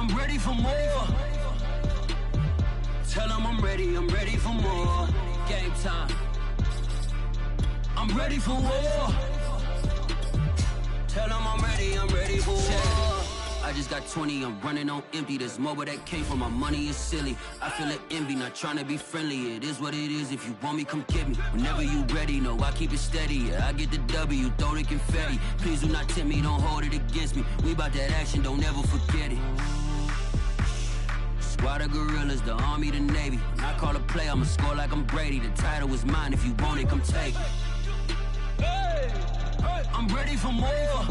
I'm ready for more. Tell them I'm ready for more. Game time. I'm ready for war. Tell them I'm ready for war. I just got 20, I'm running on empty. This mobile that came from my money is silly. I feel it envy, not trying to be friendly. It is what it is, if you want me, come get me. Whenever you ready, no, I keep it steady. Yeah, I get the W, throw the confetti. Please do not tempt me, don't hold it against me. We bout that action, don't ever forget it. Squad of gorillas, the army, the navy. When I call a play, I'ma score like I'm Brady. The title is mine, if you want it, come take it. I'm ready for more.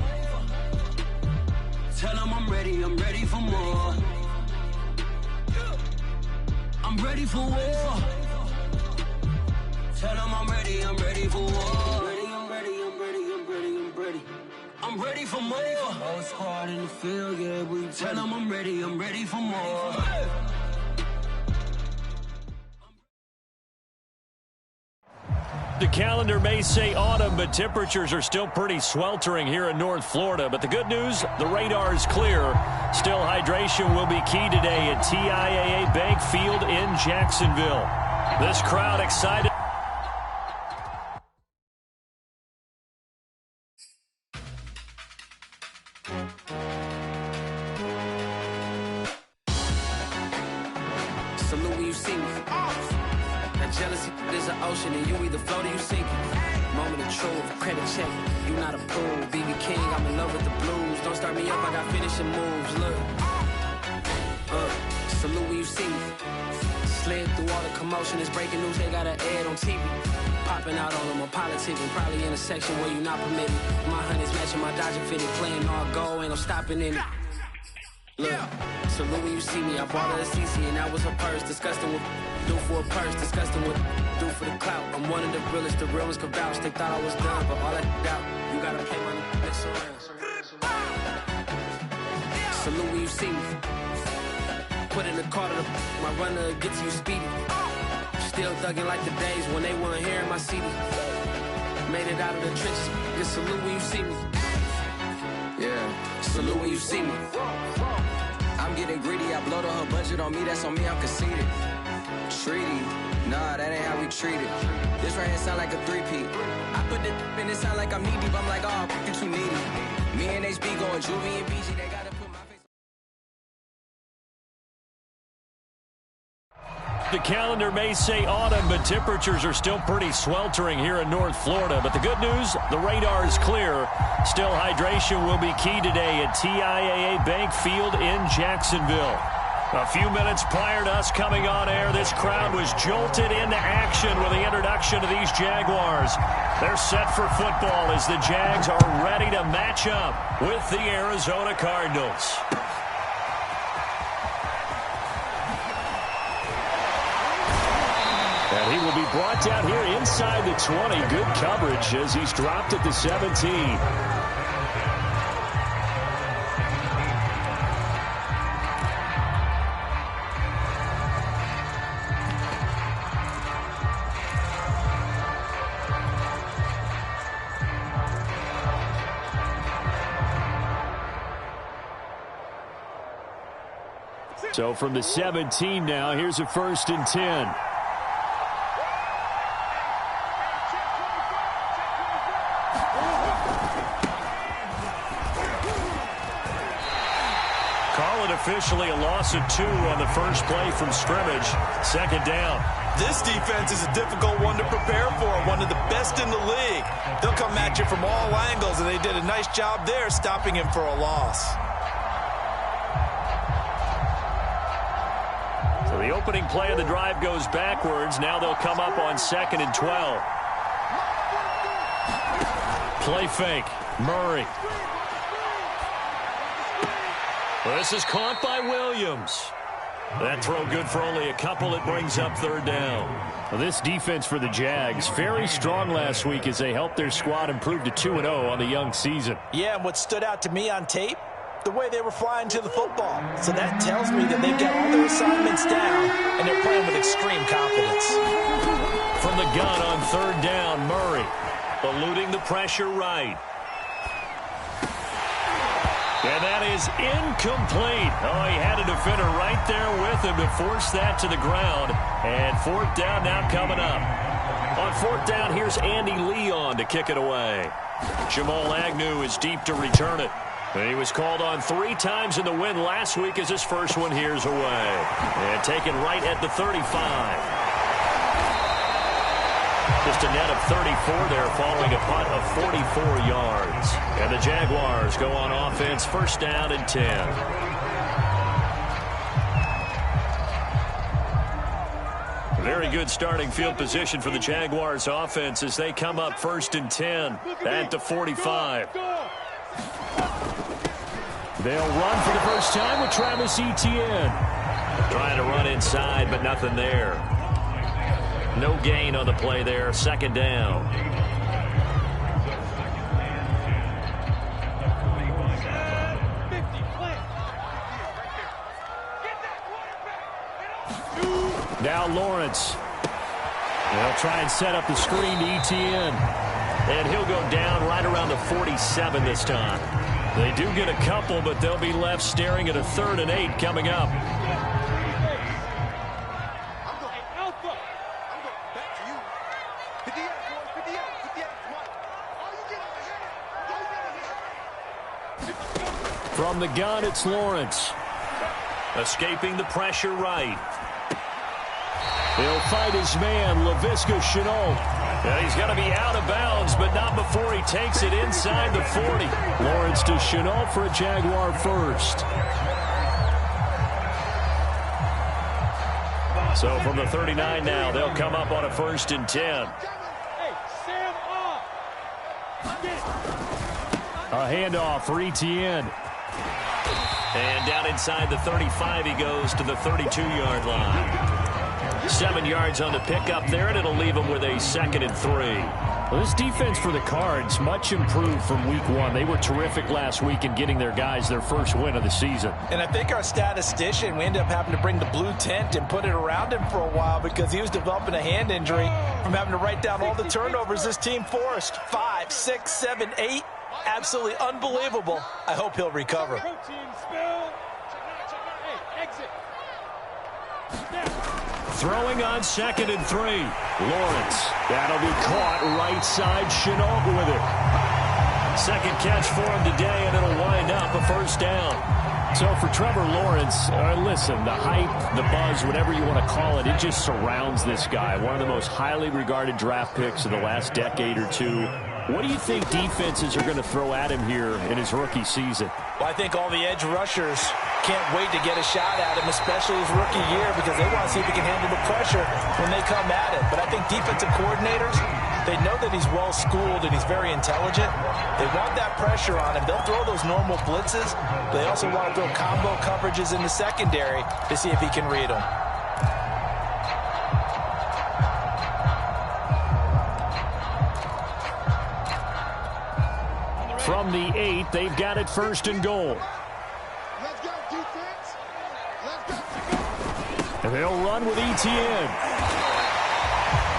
Tell them I'm ready for more. I'm ready for war. Tell them I'm ready for war. I'm ready for more. Whole squad in the field, yeah, we tell them I'm ready for more. The calendar may say autumn, but temperatures are still pretty sweltering here in North Florida. But the good news, the radar is clear. Still, hydration will be key today at TIAA Bank Field in Jacksonville. This crowd excited. Salute when you see me. That jealousy is an ocean, and you either float or you sink it. Moment of truth, credit check, you not approved. BB King, I'm in love with the blues. Don't start me up, I got finishing moves. Look, salute when you see me. Slid through all the commotion, it's breaking news, they got an ad on TV. Popping out on them, I'm politicking, probably in a section where you not permitted. My honey's matching my Dodger fitted, playing all go, ain't no stopping in it. Look, salute when you see me. I bought her a CC and that was her purse. Disgusting with do for a purse. Disgusting with do for the clout. I'm one of the realest. The realest could vouch. They thought I was done, but all I doubt. You gotta pay money. Mess around. Salute when you see me. Put in the car to my runner gets you speedy. Still thugging like the days when they weren't here in my CD. Made it out of the trenches. Just salute when you see me. Yeah, salute when you see me. I'm getting greedy, I blowed on her budget on me, that's on me, I'm conceited. Treaty, nah, that ain't how we treat it. This right here sound like a three-peat. I put the in it sound like I'm knee deep, I'm like, oh, you too needy. Me and HB going Juvie and BG, they gotta put my face. The calendar may say autumn, but temperatures are still pretty sweltering here in North Florida. But the good news, the radar is clear. Still, hydration will be key today at TIAA Bank Field in Jacksonville. A few minutes prior to us coming on air, this crowd was jolted into action with the introduction of these Jaguars. They're set for football as the Jags are ready to match up with the Arizona Cardinals. And he will be brought down here inside the 20. Good coverage as he's dropped at the 17. So from the 17 now, here's a 1st and 10. Officially a loss of 2 on the first play from scrimmage. 2nd down. This defense is a difficult one to prepare for, one of the best in the league. They'll come at you from all angles, and they did a nice job there stopping him for a loss. So the opening play of the drive goes backwards. Now they'll come up on 2nd and 12. Play fake. Murray. Well, this is caught by Williams. That throw good for only a couple. It brings up 3rd down. Well, this defense for the Jags, very strong last week as they helped their squad improve to 2-0 on the young season. Yeah, and what stood out to me on tape, the way they were flying to the football. So that tells me that they've got all their assignments down, and they're playing with extreme confidence. From the gun on 3rd down, Murray eluding the pressure right. And that is incomplete. Oh, he had a defender right there with him to force that to the ground. And fourth down now coming up. On fourth down, here's Andy Leon to kick it away. Jamal Agnew is deep to return it. He was called on 3 times in the win last week as his first one here's away. And taken right at the 35. Just a net of 34 there following a punt of 44 yards. And the Jaguars go on offense, first down and 10. Very good starting field position for the Jaguars offense as they come up first and 10 at the 45. They'll run for the first time with Travis Etienne. Trying to run inside, but nothing there. No gain on the play there. Second down. Now Lawrence. They'll try and set up the screen to Etienne. And he'll go down right around the 47 this time. They do get a couple, but they'll be left staring at a 3rd and 8 coming up. From the gun, it's Lawrence. Escaping the pressure right. He'll fight his man, Laviska Shenault. And he's going to be out of bounds, but not before he takes it inside the 40. Lawrence to Shenault for a Jaguar first. So from the 39 now, they'll come up on a 1st and 10. A handoff for Etienne. And down inside the 35, he goes to the 32-yard line. 7 yards on the pickup there, and it'll leave him with a 2nd and 3. Well, this defense for the Cards, much improved from week 1. They were terrific last week in getting their guys their first win of the season. And I think our statistician, we ended up having to bring the blue tent and put it around him for a while because he was developing a hand injury from having to write down all the turnovers this team forced. 5, 6, 7, 8. Absolutely unbelievable. I hope he'll recover. Throwing on 2nd and 3. Lawrence. That'll be caught right side. Shenault with it. Second catch for him today, and it'll wind up a first down. So for Trevor Lawrence, listen, the hype, the buzz, whatever you want to call it, it just surrounds this guy. One of the most highly regarded draft picks of the last decade or two. What do you think defenses are going to throw at him here in his rookie season? Well, I think all the edge rushers can't wait to get a shot at him, especially his rookie year, because they want to see if he can handle the pressure when they come at it. But I think defensive coordinators, they know that he's well-schooled and he's very intelligent. They want that pressure on him. They'll throw those normal blitzes, but they also want to throw combo coverages in the secondary to see if he can read them. From the 8, they've got it 1st and goal. Let's go, defense. Let's go. And they'll run with Etienne.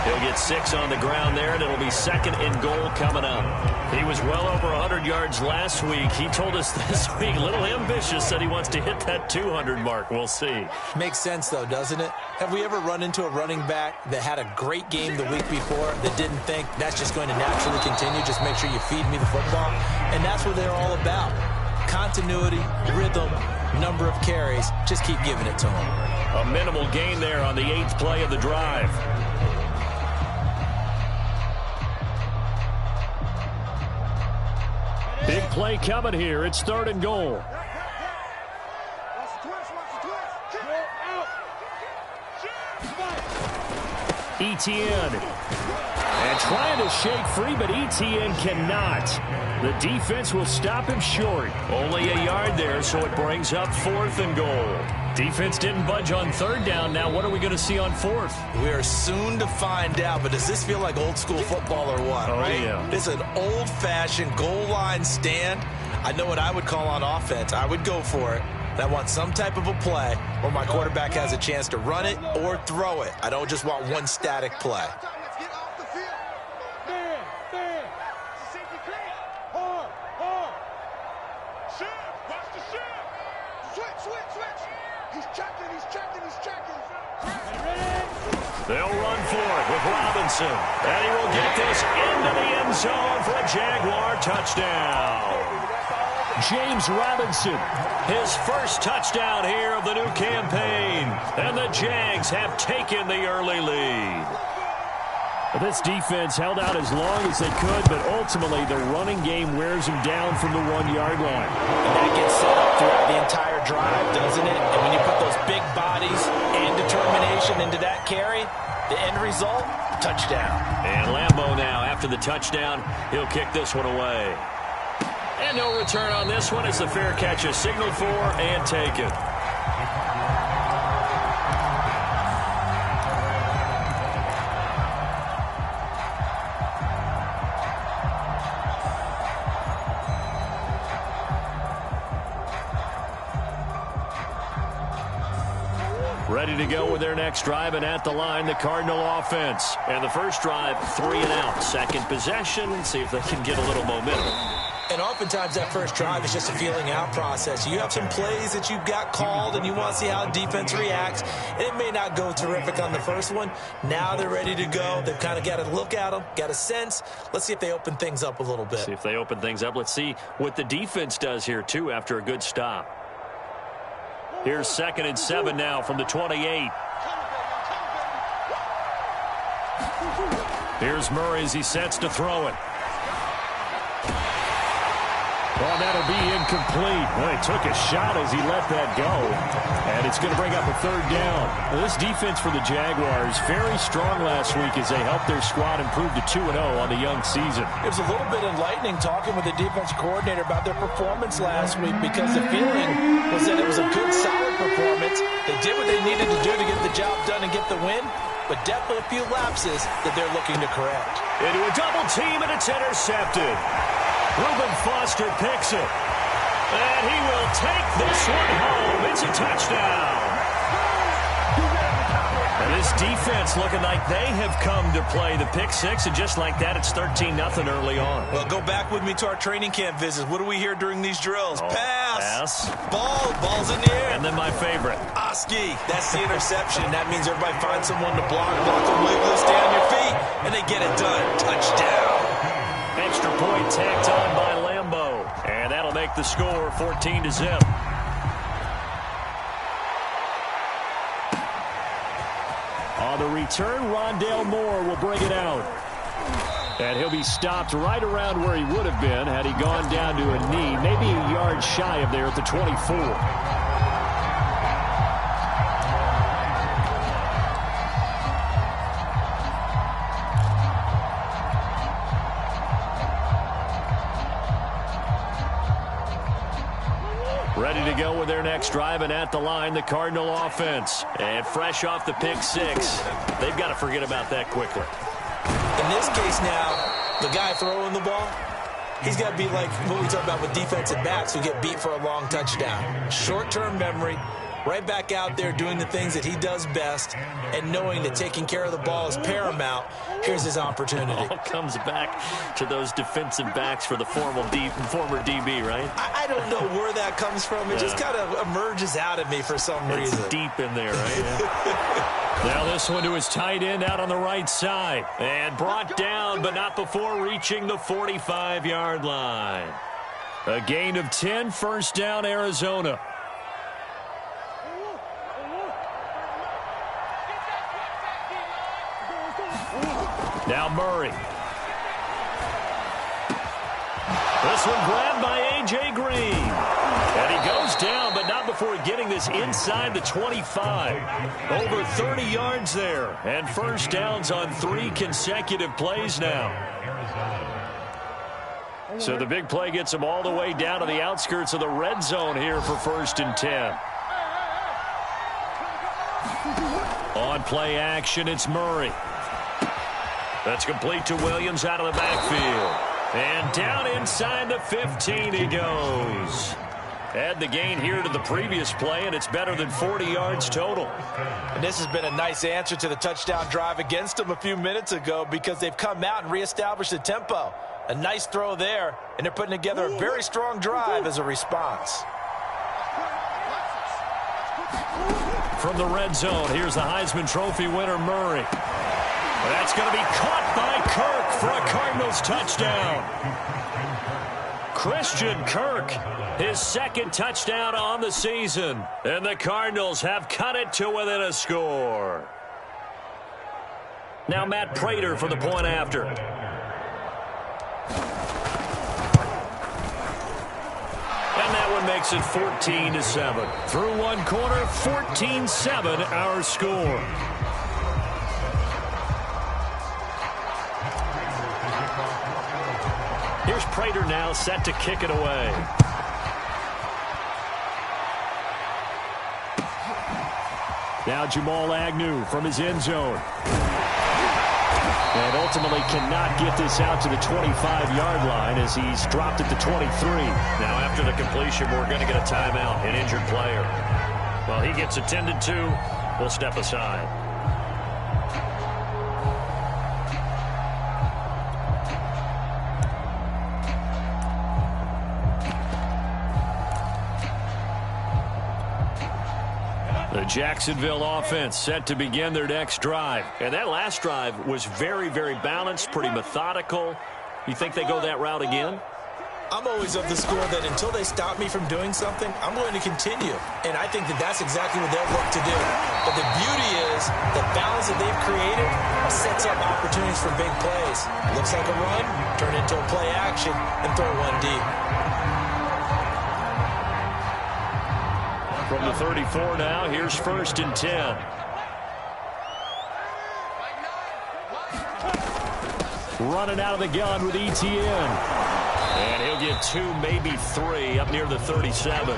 He'll get 6 on the ground there, and it'll be 2nd and goal coming up. He was well over 100 yards last week. He told us this week, a little ambitious, said he wants to hit that 200 mark. We'll see. Makes sense, though, doesn't it? Have we ever run into a running back that had a great game the week before that didn't think that's just going to naturally continue? Just make sure you feed me the football. And that's what they're all about. Continuity, rhythm, number of carries. Just keep giving it to him. A minimal gain there on the 8th play of the drive. Big play coming here. It's 3rd and goal. Etienne. And trying to shake free, but Etienne cannot. The defense will stop him short. Only a yard there, so it brings up 4th and goal. Defense didn't budge on 3rd down. Now what are we going to see on 4th? We are soon to find out, but does this feel like old school football or what? Oh, right? Yeah. It's an old-fashioned goal line stand. I know what I would call on offense. I would go for it. I want some type of a play where my quarterback has a chance to run it or throw it. I don't just want one static play. Switch. He's checking. They'll run for it with Robinson. And he will get this into the end zone for a Jaguar touchdown. James Robinson, his first touchdown here of the new campaign. And the Jags have taken the early lead. This defense held out as long as they could, but ultimately the running game wears them down from the 1-yard line. And that gets set up throughout the entire drive, doesn't it? And when you put those big bodies and determination into that carry, the end result, touchdown. And Lambeau now, after the touchdown, he'll kick this one away. And no return on this one as the fair catch is signaled for and taken. Ready to go with their next drive, and at the line, the Cardinal offense. And the first drive, 3 and out. Second possession, see if they can get a little momentum. And oftentimes that first drive is just a feeling out process. You have some plays that you've got called and you want to see how defense reacts. And it may not go terrific on the first one. Now they're ready to go. They've kind of got to look at them, got a sense. Let's see if they open things up a little bit. See if they open things up. Let's see what the defense does here, too, after a good stop. Here's 2nd and 7 now from the 28. Here's Murray as he sets to throw it. Well, that'll be incomplete. Well, he took a shot as he let that go. And it's going to bring up a 3rd down. Well, this defense for the Jaguars, very strong last week as they helped their squad improve to 2-0 on the young season. It was a little bit enlightening talking with the defense coordinator about their performance last week because the feeling was that it was a good, solid performance. They did what they needed to do to get the job done and get the win, but definitely a few lapses that they're looking to correct. Into a double team, and it's intercepted. Reuben Foster picks it. And he will take this one home. It's a touchdown. And this defense looking like they have come to play the pick six, and just like that, it's 13-0 early on. Well, go back with me to our training camp visits. What do we hear during these drills? Pass. Ball's in the air. And then my favorite. Oski. That's the interception. That means everybody finds someone to block them legally, stay on your feet, and they get it done. Touchdown. Extra point tacked on by Lambeau. And that'll make the score 14-0. On the return, Rondale Moore will bring it out. And he'll be stopped right around where he would have been had he gone down to a knee, maybe a yard shy of there at the 24. Ready to go with their next drive, and at the line, the Cardinal offense. And fresh off the pick six, they've got to forget about that quickly. In this case now, the guy throwing the ball, he's got to be like what we talk about with defensive backs who get beat for a long touchdown. Short-term memory, right back out there doing the things that he does best, and knowing that taking care of the ball is paramount. Here's his opportunity. All comes back to those defensive backs for the former DB, right? I don't know where that comes from. It just kind of emerges out of me for some reason. It's deep in there, right? Now this one to his tight end out on the right side. And brought down, but not before reaching the 45-yard line. A gain of 10, first down, Arizona. Now Murray. This one grabbed by A.J. Green. And he goes down, but not before getting this inside the 25. Over 30 yards there. And first downs on 3 consecutive plays now. So the big play gets him all the way down to the outskirts of the red zone here for 1st and 10. On play action, it's Murray. That's complete to Williams out of the backfield. And down inside the 15 he goes. Add the gain here to the previous play, and it's better than 40 yards total. And this has been a nice answer to the touchdown drive against them a few minutes ago because they've come out and reestablished the tempo. A nice throw there, and they're putting together a very strong drive as a response. From the red zone, here's the Heisman Trophy winner, Murray. That's going to be caught by Kirk for a Cardinals touchdown. Christian Kirk, his second touchdown on the season. And the Cardinals have cut it to within a score. Now Matt Prater for the point after. And that one makes it 14-7. Through one quarter, 14-7 our score. Here's Prater now set to kick it away. Now Jamal Agnew from his end zone. And ultimately cannot get this out to the 25-yard line as he's dropped at the 23. Now after the completion, we're going to get a timeout, an injured player. Well, he gets attended to. We'll step aside. The Jacksonville offense set to begin their next drive. And that last drive was very, very balanced, pretty methodical. You think they go that route again? I'm always of the school that until they stop me from doing something, I'm going to continue. And I think that that's exactly what they'll look to do. But the beauty is the balance that they've created sets up opportunities for big plays. Looks like a run, turn into a play action, and throw one deep. From the 34 now, here's 1st and 10. Running out of the gun with ETN. And he'll get 2, maybe 3 up near the 37.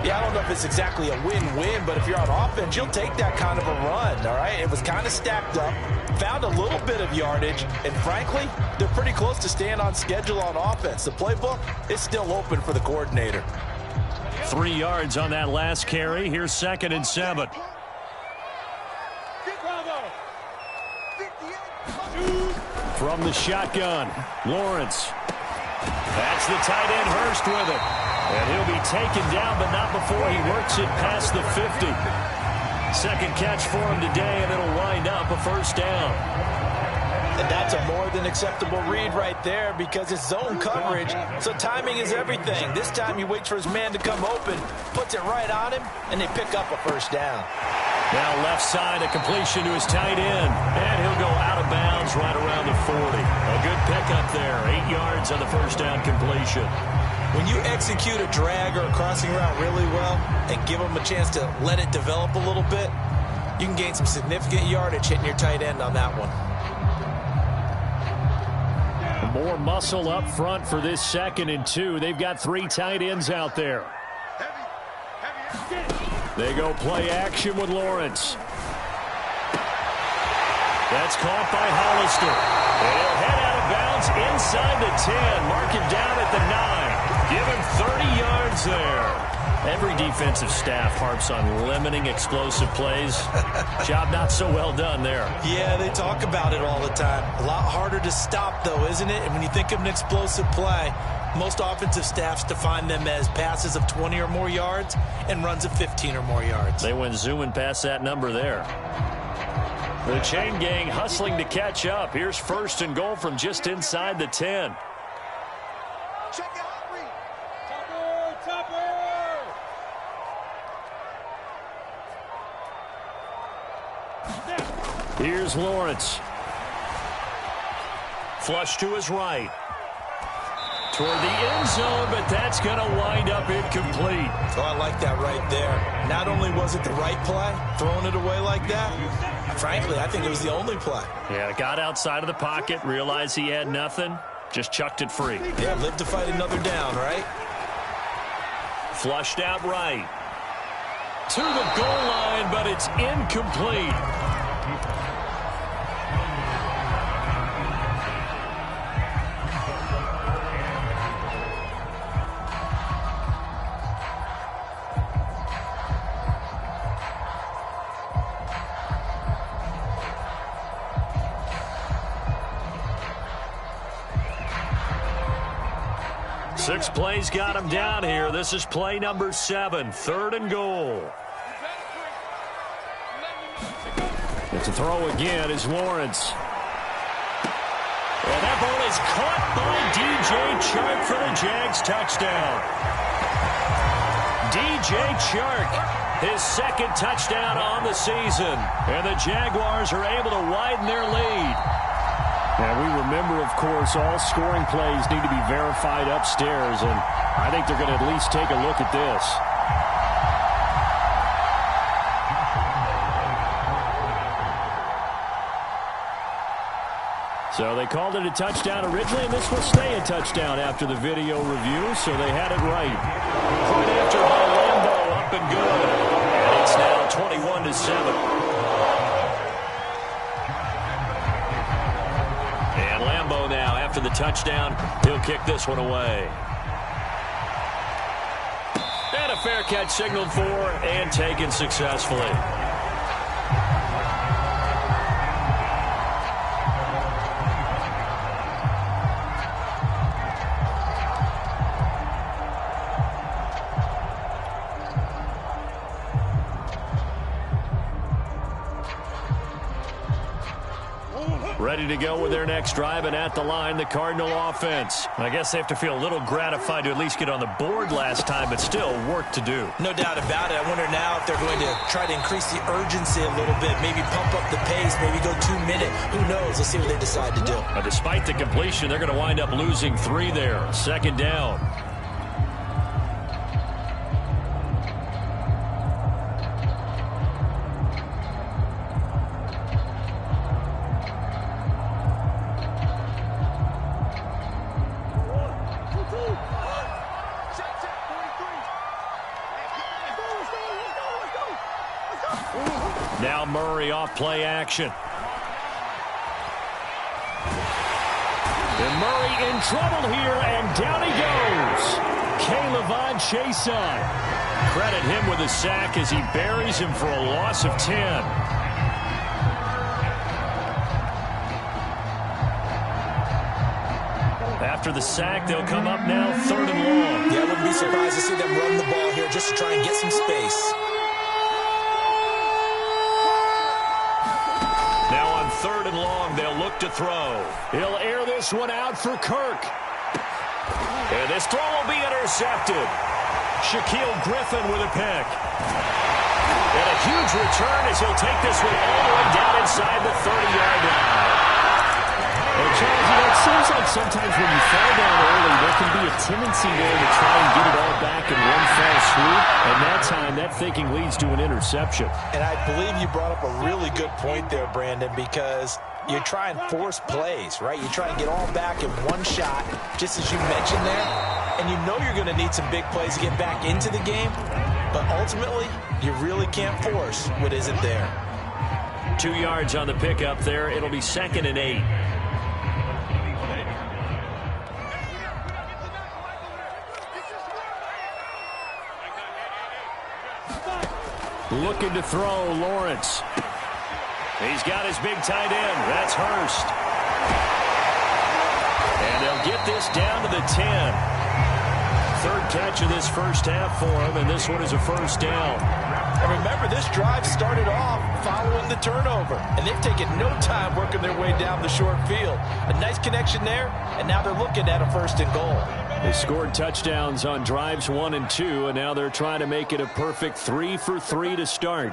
Yeah, I don't know if it's exactly a win-win, but if you're on offense, you'll take that kind of a run, all right? It was kind of stacked up, found a little bit of yardage, and frankly, they're pretty close to staying on schedule on offense. The playbook is still open for the coordinator. 3 yards on that last carry. Here's 2nd and 7. From the shotgun, Lawrence. That's the tight end, Hurst, with it. And he'll be taken down, but not before he works it past the 50. Second catch for him today, and it'll wind up a 1st down. And that's a more than acceptable read right there because it's zone coverage, so timing is everything. This time he waits for his man to come open, puts it right on him, and they pick up a 1st down. Now left side, a completion to his tight end. And he'll go out of bounds right around the 40. A good pickup there, 8 yards on the 1st down completion. When you execute a drag or a crossing route really well and give them a chance to let it develop a little bit, you can gain some significant yardage hitting your tight end on that one. More muscle up front for this 2nd and 2. They've got 3 tight ends out there. They go play action with Lawrence. That's caught by Hollister. And he'll head out of bounds inside the 10. Mark him down at the 9. Give him 30 yards there. Every defensive staff harps on limiting explosive plays. Job not so well done there. Yeah, they talk about it all the time. A lot harder to stop, though, isn't it? And when you think of an explosive play, most offensive staffs define them as passes of 20 or more yards and runs of 15 or more yards. They went zooming past that number there. The chain gang hustling to catch up. Here's 1st and goal from just inside the 10. Here's Lawrence. Flush to his right. Toward the end zone, but that's going to wind up incomplete. Oh, I like that right there. Not only was it the right play, throwing it away like that, frankly, I think it was the only play. Yeah, got outside of the pocket, realized he had nothing, just chucked it free. Yeah, live to fight another down, right? Flushed out right. To the goal line, but it's incomplete. 6 plays got him down here. This is play number 7, 3rd and goal. It's a throw again is Lawrence. And that ball is caught by DJ Chark for the Jags touchdown. DJ Chark, his 2nd touchdown on the season. And the Jaguars are able to widen their lead. Now, we remember, of course, all scoring plays need to be verified upstairs, and I think they're going to at least take a look at this. So they called it a touchdown originally, and this will stay a touchdown after the video review, so they had it right. Point after by Lambo, up and good. And it's now 21-7. And Lambo now, after the touchdown, he'll kick this one away. And a fair catch signaled for and taken successfully. Ready to go with their next drive, and at the line, the Cardinal offense. I guess they have to feel a little gratified to at least get on the board last time, but still work to do. No doubt about it. I wonder now if they're going to try to increase the urgency a little bit, maybe pump up the pace, maybe go 2-minute. Who knows? Let's see what they decide to do. Despite the completion, they're going to wind up losing 3 there. 2nd down. Now Murray off play action. And Murray in trouble here, and down he goes. K'Lavon Chaisson. Credit him with a sack as he buries him for a loss of 10. After the sack, they'll come up now 3rd and long. Yeah, I wouldn't be surprised to see them run the ball here just to try and get some space. Now on 3rd and long, they'll look to throw. He'll air this one out for Kirk. And this throw will be intercepted. Shaquille Griffin with a pick. And a huge return as he'll take this one all the way down inside the 30-yard line. Well, Charles, it seems like sometimes when you fall down early, there can be a tendency there to try and get it all back in one fell swoop. And that time, that thinking leads to an interception. And I believe you brought up a really good point there, Brandon, because you try and force plays, right? You try and get all back in one shot, just as you mentioned there. And you know you're going to need some big plays to get back into the game. But ultimately, you really can't force what isn't there. 2 yards on the pickup there. It'll be 2nd and 8. Looking to throw, Lawrence. He's got his big tight end. That's Hurst. And they'll get this down to the 10. 3rd catch of this first half for him, and this one is a 1st down. And remember, this drive started off following the turnover, and they've taken no time working their way down the short field. A nice connection there, and now they're looking at a 1st and goal. They scored touchdowns on drives 1 and 2, and now they're trying to make it a perfect 3 for 3 to start.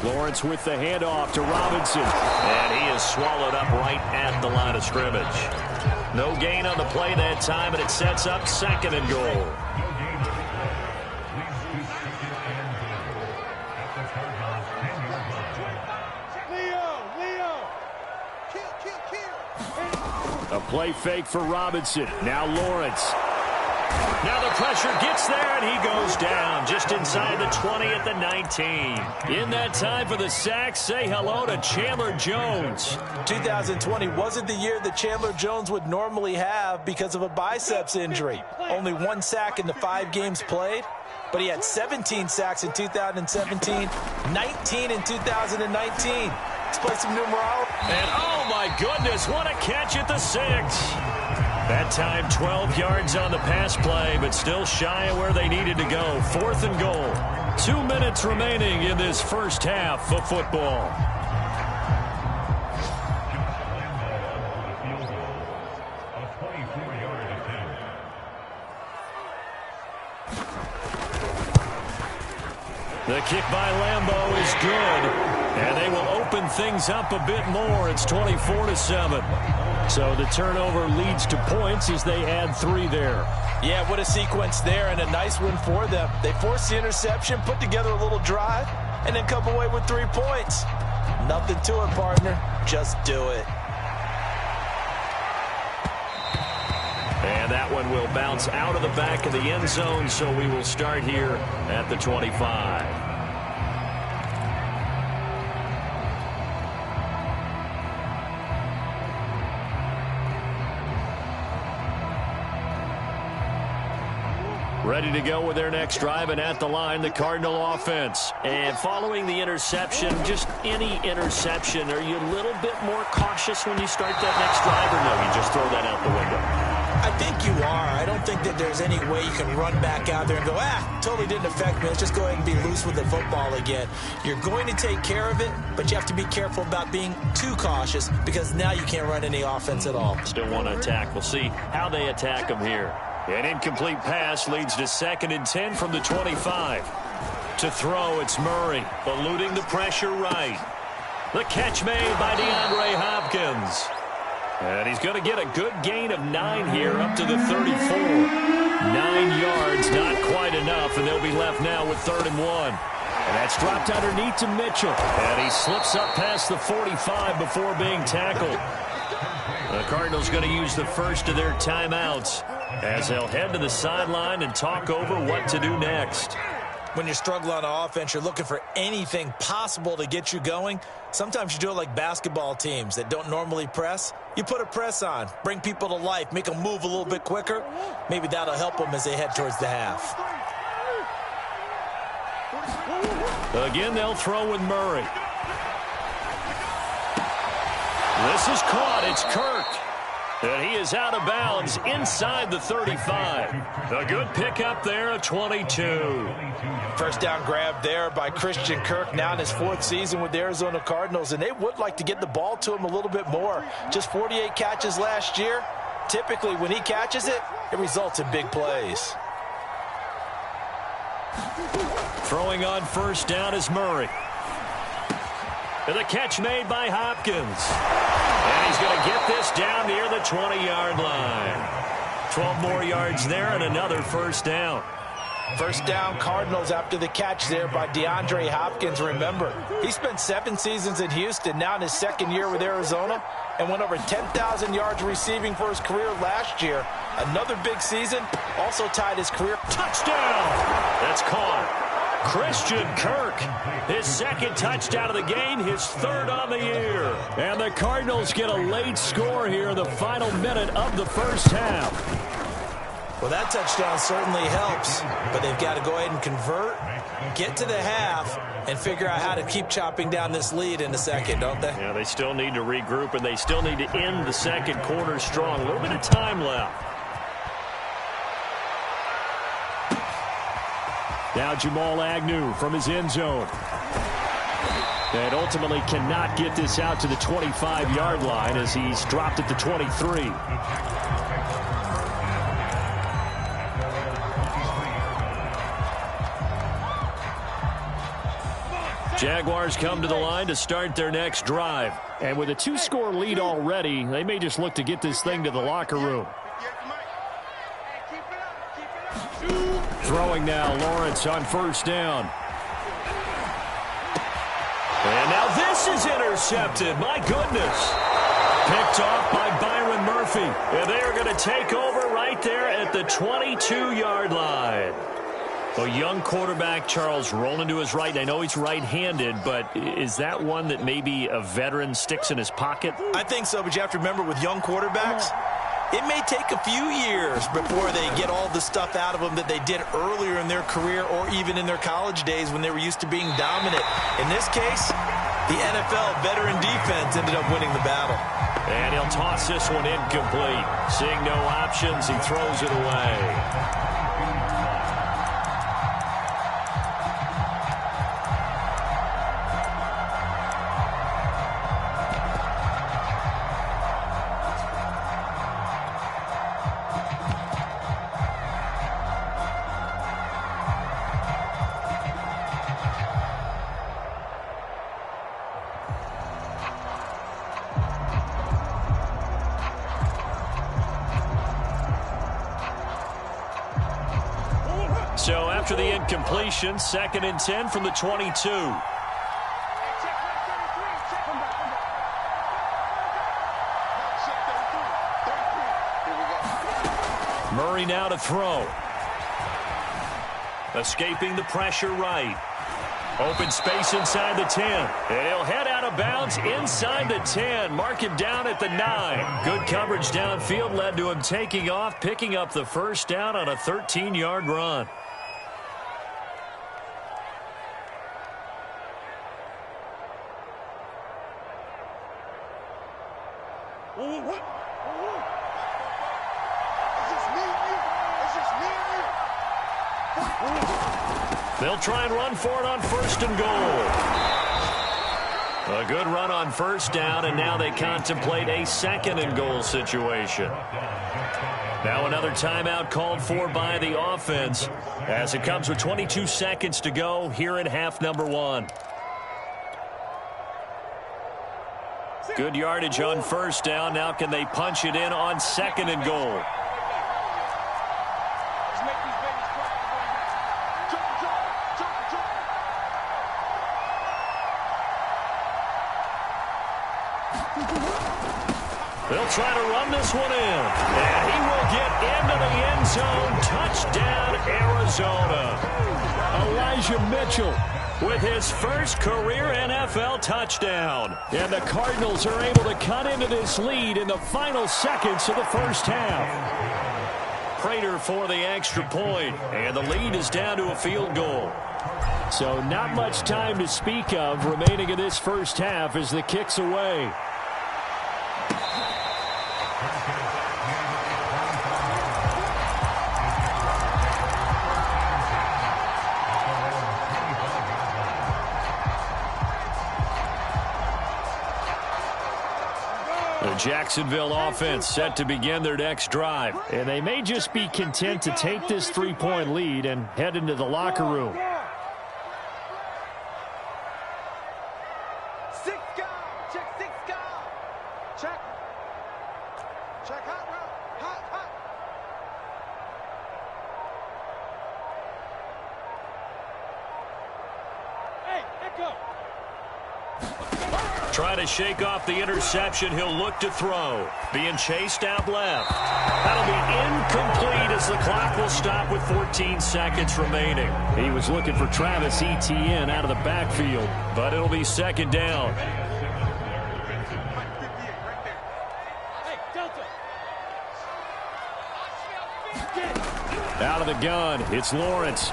Lawrence with the handoff to Robinson, and he is swallowed up right at the line of scrimmage. No gain on the play that time, and it sets up 2nd and goal. A play fake for Robinson. Now Lawrence. Now the pressure gets there, and he goes down just inside the 20 at the 19. In that time for the sack, say hello to Chandler Jones. 2020 wasn't the year that Chandler Jones would normally have because of a biceps injury. Only 1 sack in the 5 games played, but he had 17 sacks in 2017, 19 in 2019. Let's play some numerology. And oh my goodness, what a catch at the 6. That time 12 yards on the pass play, but still shy of where they needed to go. 4th and goal. 2 minutes remaining in this first half of football. The kick by Lambeau is good, and they will open things up a bit more. It's 24-7. So the turnover leads to points as they add 3 there. Yeah, what a sequence there, and a nice one for them. They forced the interception, put together a little drive, and then come away with 3 points. Nothing to it, partner. Just do it. And that one will bounce out of the back of the end zone, so we will start here at the 25. Ready to go with their next drive, and at the line, the Cardinal offense. And following the interception, just any interception, are you a little bit more cautious when you start that next drive, or no, you just throw that out the window? I think you are. I don't think that there's any way you can run back out there and go, totally didn't affect me. Let's just go ahead and be loose with the football again. You're going to take care of it, but you have to be careful about being too cautious because now you can't run any offense at all. Still want to attack. We'll see how they attack them here. An incomplete pass leads to 2nd and 10 from the 25. To throw, it's Murray, eluding the pressure right. The catch made by DeAndre Hopkins. And he's going to get a good gain of 9 here up to the 34. 9 yards, not quite enough, and they'll be left now with 3rd and 1. And that's dropped underneath to Mitchell. And he slips up past the 45 before being tackled. The Cardinals going to use the first of their timeouts as they'll head to the sideline and talk over what to do next. When you struggle on offense, you're looking for anything possible to get you going. Sometimes you do it like basketball teams that don't normally press. You put a press on, bring people to life, make them move a little bit quicker. Maybe that'll help them as they head towards the half. Again, they'll throw with Murray. This is caught. It's Kirk. And he is out of bounds inside the 35. A good pickup there, a 22. First down grab there by Christian Kirk, now in his 4th season with the Arizona Cardinals, and they would like to get the ball to him a little bit more. Just 48 catches last year. Typically, when he catches it, it results in big plays. Throwing on first down is Murray. And the catch made by Hopkins. And he's going to get this down near the 20-yard line. 12 more yards there and another first down. First down Cardinals after the catch there by DeAndre Hopkins. Remember, he spent 7 seasons in Houston, now in his 2nd year with Arizona, and went over 10,000 yards receiving for his career last year. Another big season, also tied his career. Touchdown! That's caught. Christian Kirk, his 2nd touchdown of the game, his 3rd on the year. And the Cardinals get a late score here in the final minute of the first half. Well, that touchdown certainly helps, but they've got to go ahead and convert, get to the half, and figure out how to keep chopping down this lead in the second, don't they? Yeah, they still need to regroup, and they still need to end the second quarter strong. A little bit of time left. Now Jamal Agnew from his end zone. And ultimately cannot get this out to the 25-yard line as he's dropped at the 23. Jaguars come to the line to start their next drive. And with a 2-score lead already, they may just look to get this thing to the locker room. Throwing now, Lawrence on first down. And now this is intercepted. My goodness. Picked off by Byron Murphy. And they're going to take over right there at the 22-yard line. A young quarterback, Charles, rolling to his right. I know he's right-handed, but is that one that maybe a veteran sticks in his pocket? I think so, but you have to remember with young quarterbacks, it may take a few years before they get all the stuff out of them that they did earlier in their career or even in their college days when they were used to being dominant. In this case, the NFL veteran defense ended up winning the battle. And he'll toss this one incomplete. Seeing no options, he throws it away. So after the incompletion, 2nd and 10 from the 22. Murray now to throw. Escaping the pressure right. Open space inside the 10. And he'll head out of bounds inside the 10. Mark him down at the 9. Good coverage downfield led to him taking off, picking up the first down on a 13-yard run. They'll try and run for it on 1st and goal. A good run on 1st down, and now they contemplate a 2nd and goal situation. Now another timeout called for by the offense as it comes with 22 seconds to go here in half number 1. Good yardage on 1st down. Now can they punch it in on 2nd and goal? They'll try to run this one in. And he will get into the end zone. Touchdown, Arizona. Elijah Mitchell with his first career NFL touchdown. And the Cardinals are able to cut into this lead in the final seconds of the first half. Prater for the extra point, and the lead is down to a field goal. So not much time to speak of remaining in this first half as the kick's away. The Jacksonville offense set to begin their next drive. And they may just be content to take this 3-point lead and head into the locker room. Try to shake off the interception. He'll look to throw. Being chased out left. That'll be incomplete as the clock will stop with 14 seconds remaining. He was looking for Travis Etienne out of the backfield. But it'll be 2nd down. Out of the gun, it's Lawrence.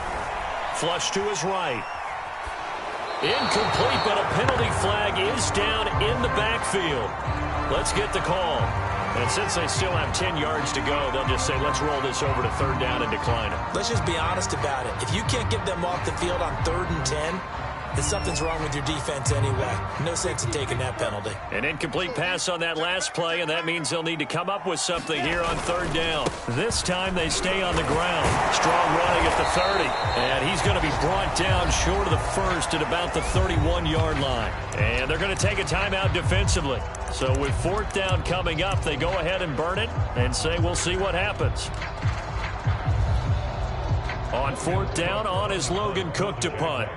Flush to his right. Incomplete, but a penalty flag is down in the backfield. Let's get the call. And since they still have 10 yards to go, they'll just say, let's roll this over to 3rd down and decline it. Let's just be honest about it. If you can't get them off the field on 3rd and 10, then something's wrong with your defense anyway. No sense in taking that penalty. An incomplete pass on that last play, and that means they'll need to come up with something here on 3rd down. This time they stay on the ground. Strong running at the 30. And he's going to be brought down short of the first at about the 31-yard line. And they're going to take a timeout defensively. So with 4th down coming up, they go ahead and burn it and say we'll see what happens. On 4th down, on is Logan Cook to punt.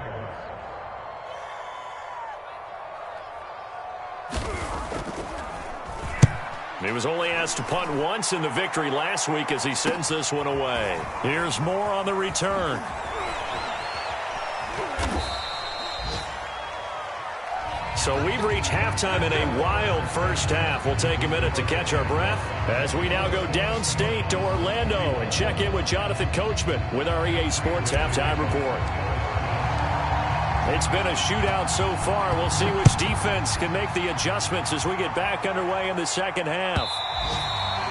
He was only asked to punt once in the victory last week as he sends this one away. Here's more on the return. So we've reached halftime in a wild first half. We'll take a minute to catch our breath as we now go downstate to Orlando and check in with Jonathan Coachman with our EA Sports Halftime Report. It's been a shootout so far. We'll see which defense can make the adjustments as we get back underway in the second half.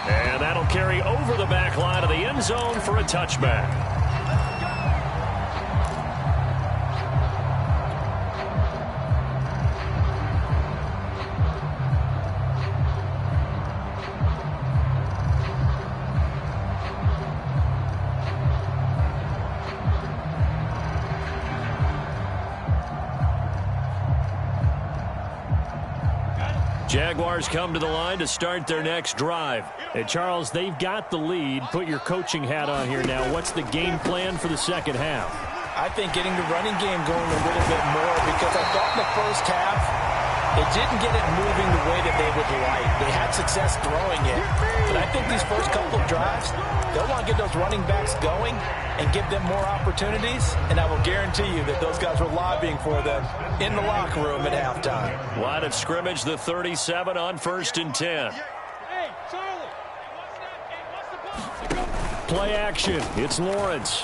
And that'll carry over the back line of the end zone for a touchback. Jaguars come to the line to start their next drive. And Charles, they've got the lead. Put your coaching hat on here now. What's the game plan for the second half? I think getting the running game going a little bit more, because I thought in the first half it didn't get it moving the way that they would like. They had success throwing it. But I think these first couple of drives, they'll want to get those running backs going and give them more opportunities. And I will guarantee you that those guys were lobbying for them in the locker room at halftime. Line of scrimmage, the 37 on 1st and 10. Hey, Charlie. Play action. It's Lawrence.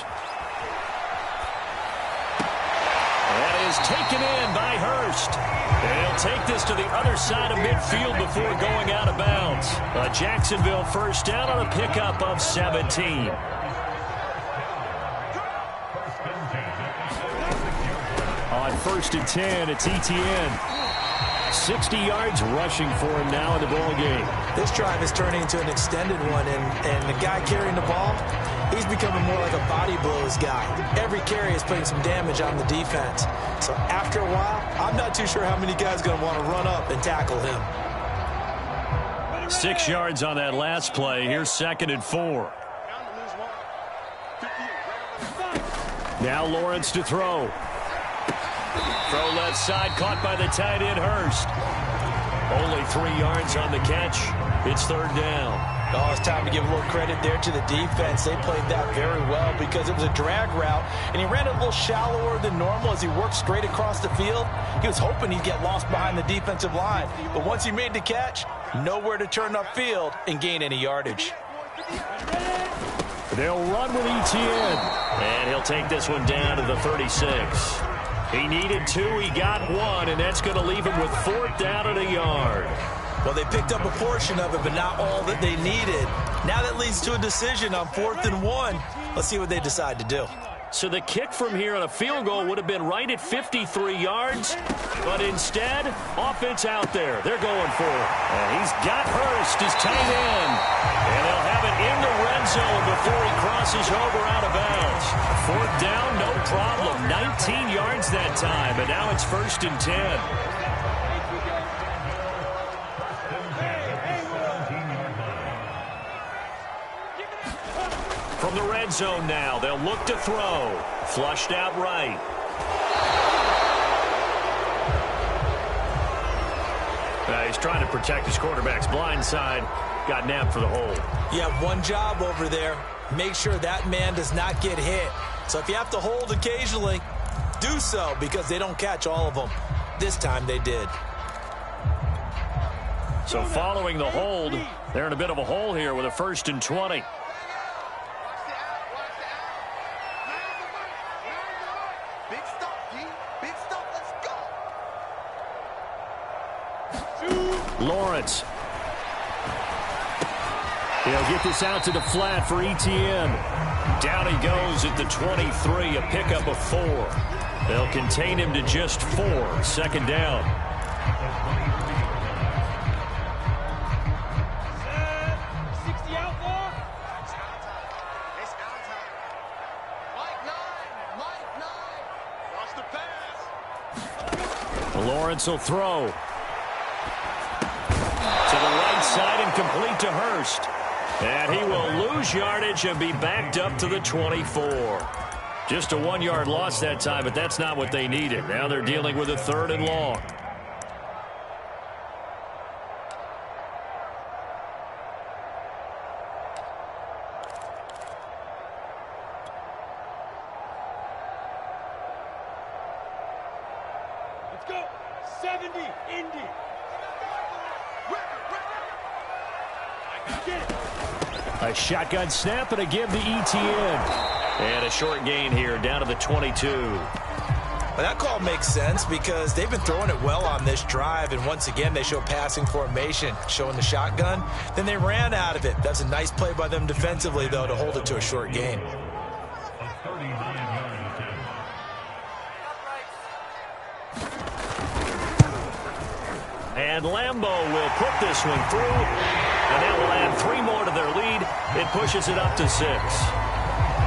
That is taken in by Hurst. And he'll take this to the other side of midfield before going out of bounds. A Jacksonville first down on a pickup of 17. On 1st and 10, it's Etienne. 60 yards rushing for him now in the ball game. This drive is turning into an extended one, and the guy carrying the ball, he's becoming more like a body blows guy. Every carry is putting some damage on the defense. So after a while, I'm not too sure how many guys are going to want to run up and tackle him. 6 yards on that last play. Here's 2nd and 4. Now Lawrence to throw. Throw left side, caught by the tight end Hurst. Only 3 yards on the catch. It's 3rd down. Oh, it's time to give a little credit there to the defense. They played that very well because it was a drag route, and he ran a little shallower than normal as he worked straight across the field. He was hoping he'd get lost behind the defensive line, but once he made the catch, nowhere to turn upfield and gain any yardage. They'll run with Etienne. And he'll take this one down to the 36. He needed 2, he got 1, and that's going to leave him with 4th down and a yard. Well, they picked up a portion of it, but not all that they needed. Now that leads to a decision on 4th and 1. Let's see what they decide to do. So the kick from here on a field goal would have been right at 53 yards, but instead, offense out there. They're going for it. And he's got Hurst, his tight end. And they'll have it in the red zone before he crosses over out of bounds. 4th down, no problem. 19 yards that time, and now it's 1st and 10. From the red zone now, they'll look to throw. Flushed out right. He's trying to protect his quarterback's blind side. Got nabbed for the hold. You have one job over there. Make sure that man does not get hit. So if you have to hold occasionally, do so, because they don't catch all of them. This time they did. So following the hold, they're in a bit of a hole here with a 1st and 20. Lawrence. He'll get this out to the flat for Etienne. Down he goes at the 23, a pickup of 4. They'll contain him to just 4. 2nd down. Lawrence will throw. To the right side and complete to Hurst. And he will lose yardage and be backed up to the 24. Just a 1-yard loss that time, but that's not what they needed. Now they're dealing with a 3rd and long. Let's go. 70, Indy. A shotgun snap and a give to Etienne. And a short gain here down to the 22. Well, that call makes sense because they've been throwing it well on this drive, and once again they show passing formation, showing the shotgun. Then they ran out of it. That's a nice play by them defensively, though, to hold it to a short gain. And Lambeau will put this one through, and that will add 3 more to their lead. It pushes it up to 6.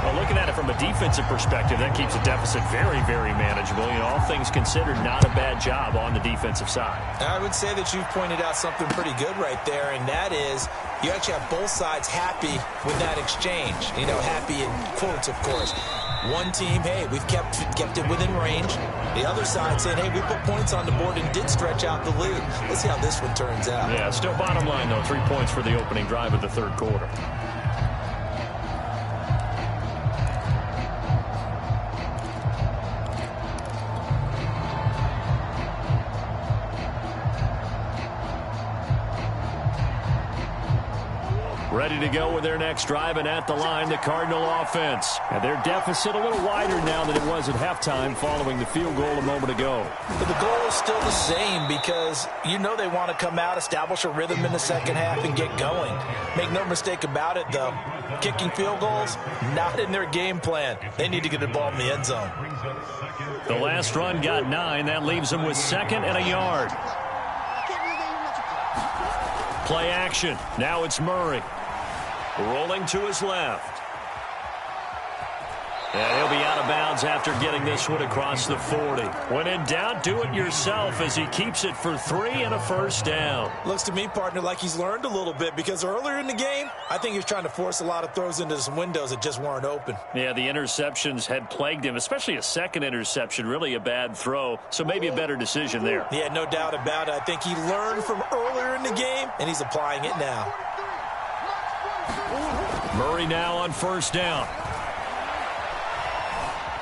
Well, looking at it from a defensive perspective, that keeps the deficit very, very manageable. You know, all things considered, not a bad job on the defensive side. I would say that you've pointed out something pretty good right there, and that is you actually have both sides happy with that exchange. You know, happy in quotes, of course. One team, hey, we've kept it within range. The other side saying, hey, we put points on the board and did stretch out the lead. Let's see how this one turns out. Yeah, still bottom line, though, 3 points for the opening drive of the third quarter. Ready to go with their next drive, and at the line, the Cardinal offense. And their deficit a little wider now than it was at halftime following the field goal a moment ago. But the goal is still the same because you know they want to come out, establish a rhythm in the second half, and get going. Make no mistake about it, though. Kicking field goals, not in their game plan. They need to get the ball in the end zone. The last run got 9. That leaves them with 2nd and a yard. Play action. Now it's Murray. Rolling to his left. And he'll be out of bounds after getting this one across the 40. When in doubt, do it yourself as he keeps it for 3 and a first down. Looks to me, partner, like he's learned a little bit because earlier in the game, I think he was trying to force a lot of throws into some windows that just weren't open. Yeah, the interceptions had plagued him, especially a second interception, really a bad throw. So maybe a better decision there. Yeah, no doubt about it. I think he learned from earlier in the game, and he's applying it now. Murray now on first down.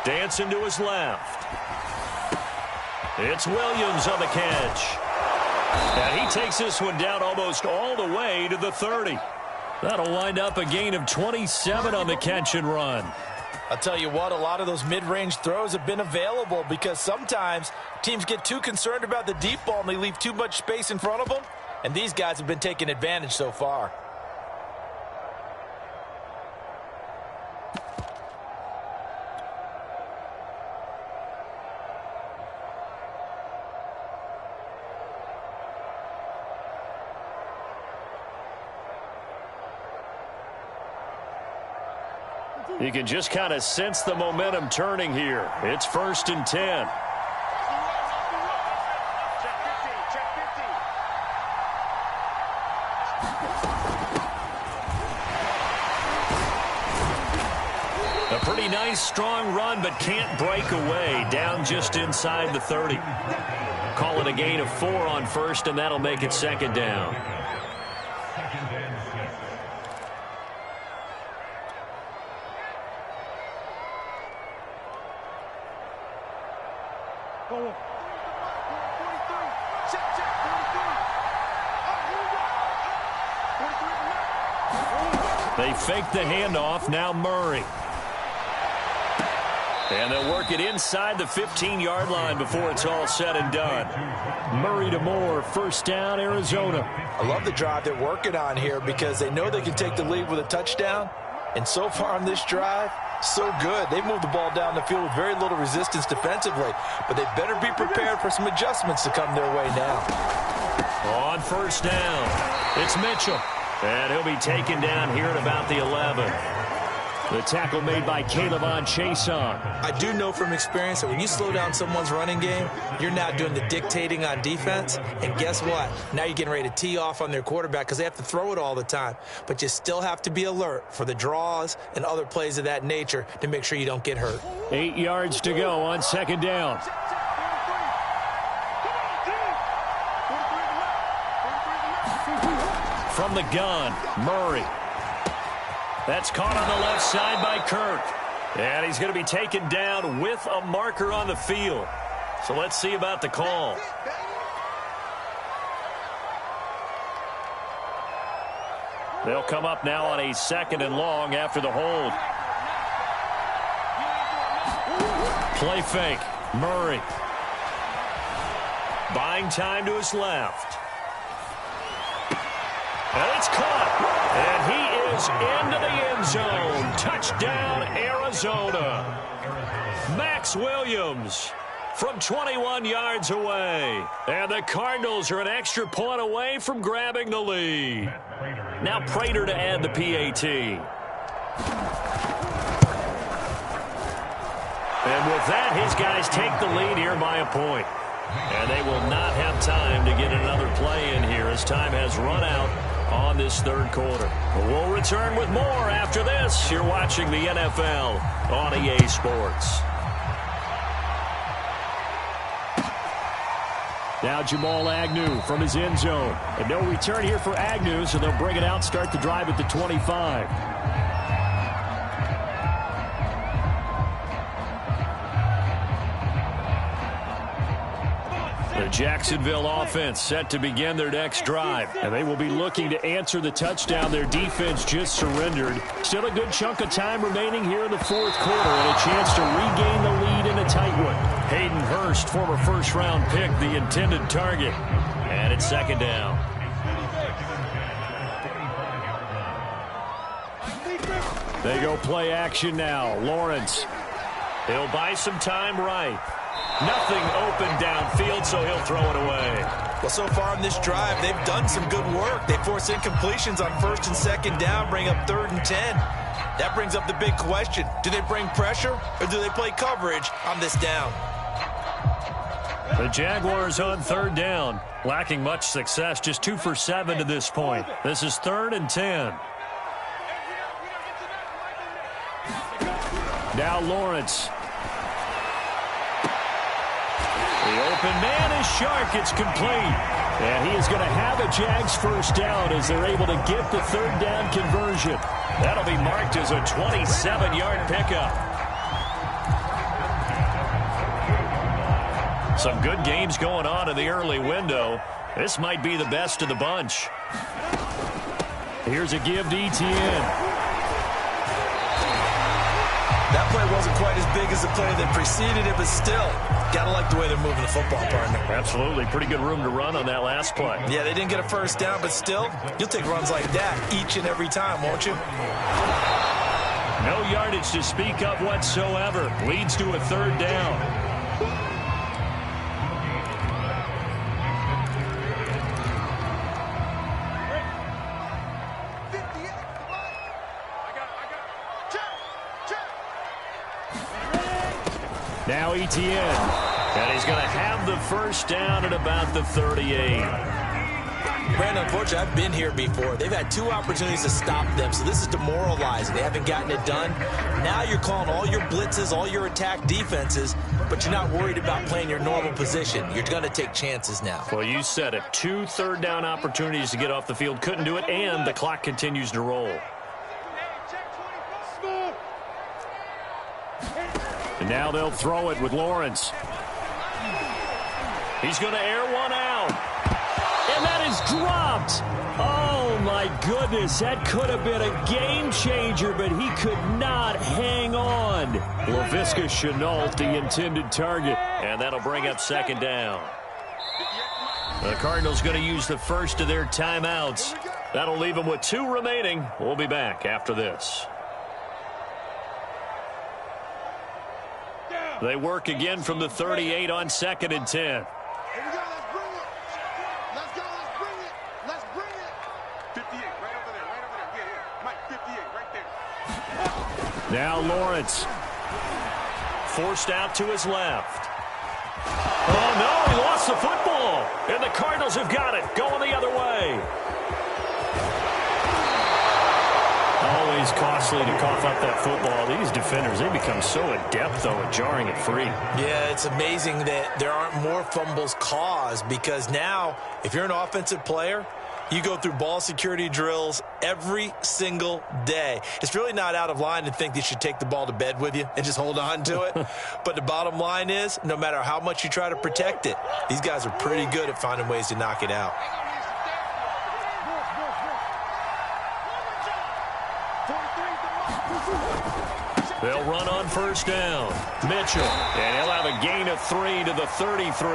Dancing to his left. It's Williams on the catch. And he takes this one down almost all the way to the 30. That'll wind up a gain of 27 on the catch and run. I'll tell you what, a lot of those mid-range throws have been available because sometimes teams get too concerned about the deep ball and they leave too much space in front of them. And these guys have been taking advantage so far. You can just kind of sense the momentum turning here. It's 1st and 10. A pretty nice, strong run, but can't break away. Down just inside the 30. Call it a gain of 4 on first, and that'll make it 2nd down. They fake the handoff. Now Murray. And they'll work it inside the 15-yard line before it's all said and done. Murray to Moore, first down, Arizona. I love the drive they're working on here because they know they can take the lead with a touchdown. And so far on this drive, so good. They moved the ball down the field with very little resistance defensively. But they better be prepared for some adjustments to come their way now. On first down, it's Mitchell. And he'll be taken down here at about the 11. The tackle made by Caleb Chason. I do know from experience that when you slow down someone's running game, you're now doing the dictating on defense. And guess what? Now you're getting ready to tee off on their quarterback because they have to throw it all the time. But you still have to be alert for the draws and other plays of that nature to make sure you don't get hurt. 8 yards to go on 2nd down. From the gun, Murray. That's caught on the left side by Kirk. And he's going to be taken down with a marker on the field. So let's see about the call. They'll come up now on a 2nd and long after the hold. Play fake. Murray. Buying time to his left. And it's caught. And he is into the end zone. Touchdown, Arizona. Max Williams from 21 yards away. And the Cardinals are an extra point away from grabbing the lead. Now Prater to add the PAT. And with that, his guys take the lead here by a point. And they will not have time to get another play in here as time has run out on this third quarter. We'll return with more after this. You're watching the NFL on EA Sports. Now Jamal Agnew from his end zone. And no return here for Agnew, so they'll bring it out, start the drive at the 25. The Jacksonville offense set to begin their next drive. And they will be looking to answer the touchdown their defense just surrendered. Still a good chunk of time remaining here in the fourth quarter and a chance to regain the lead in a tight one. Hayden Hurst, former first-round pick, the intended target. And it's second down. They go play action now. Lawrence. He'll buy some time right. Nothing open downfield, so he'll throw it away. Well, so far in this drive, they've done some good work. They force incompletions on first and second down, bring up 3rd and 10. That brings up the big question. Do they bring pressure or do they play coverage on this down? The Jaguars on 3rd down, lacking much success, just 2 for 7 to this point. This is 3rd and 10. Now Lawrence. The open man is Shark. It's complete. And he is going to have a Jags first down as they're able to get the 3rd down conversion. That'll be marked as a 27-yard pickup. Some good games going on in the early window. This might be the best of the bunch. Here's a give to Etienne. That play wasn't quite as big as the play that preceded it, but still, gotta like the way they're moving the football, partner. Absolutely. Pretty good room to run on that last play. Yeah, they didn't get a first down, but still, you'll take runs like that each and every time, won't you? No yardage to speak of whatsoever. Leads to a 3rd down. Now Etienne. And he's going to have the first down at about the 38. Brandon, unfortunately, I've been here before. They've had 2 opportunities to stop them, so this is demoralizing. They haven't gotten it done. Now you're calling all your blitzes, all your attack defenses, but you're not worried about playing your normal position. You're going to take chances now. Well, you said it. 2 3rd down opportunities to get off the field. Couldn't do it, and the clock continues to roll. And now they'll throw it with Lawrence. He's going to air one out. And that is dropped. Oh, my goodness. That could have been a game changer, but he could not hang on. Laviska Shenault, the intended target. And that'll bring up 2nd down. The Cardinals going to use the first of their timeouts. That'll leave them with 2 remaining. We'll be back after this. They work again from the 38 on 2nd and 10. Here we go. Let's bring it. Let's go. Let's bring it. Let's bring it. 58, right over there. Right over there. Yeah. Mike, 58, right there. Now Lawrence. Forced out to his left. Oh, no, he lost the football. And the Cardinals have got it. Going the other way. Always costly to cough up that football. These defenders, they become so adept, though, at jarring it free. Yeah, it's amazing that there aren't more fumbles caused because now, if you're an offensive player, you go through ball security drills every single day. It's really not out of line to think that you should take the ball to bed with you and just hold on to it. But the bottom line is, no matter how much you try to protect it, these guys are pretty good at finding ways to knock it out. They'll run on first down. Mitchell. And he'll have a gain of 3 to the 33.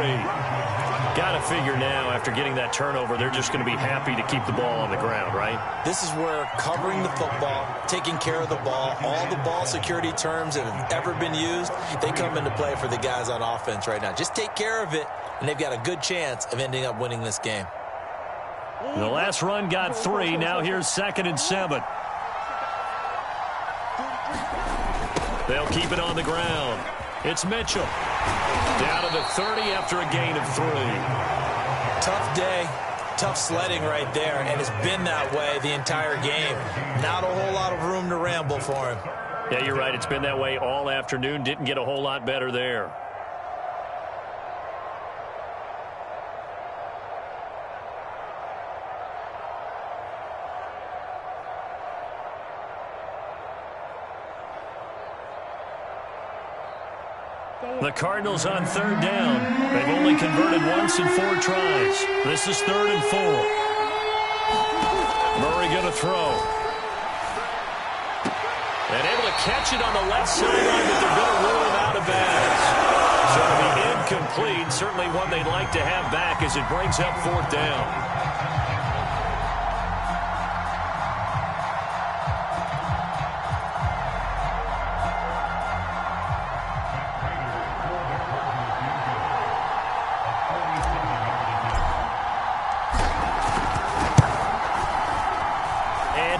Got to figure now, after getting that turnover, they're just going to be happy to keep the ball on the ground, right? This is where covering the football, taking care of the ball, all the ball security terms that have ever been used, they come into play for the guys on offense right now. Just take care of it, and they've got a good chance of ending up winning this game. The last run got 3. Now here's 2nd and 7. They'll keep it on the ground. It's Mitchell. Down to the 30 after a gain of 3. Tough day, tough sledding right there, and it's been that way the entire game. Not a whole lot of room to ramble for him. Yeah, you're right. It's been that way all afternoon. Didn't get a whole lot better there. The Cardinals on 3rd down. They've only converted once in 4 tries. This is 3rd and 4. Murray going to throw. And able to catch it on the left sideline, but they're going to rule him out of bounds. So it'll be incomplete. Certainly one they'd like to have back as it brings up 4th down.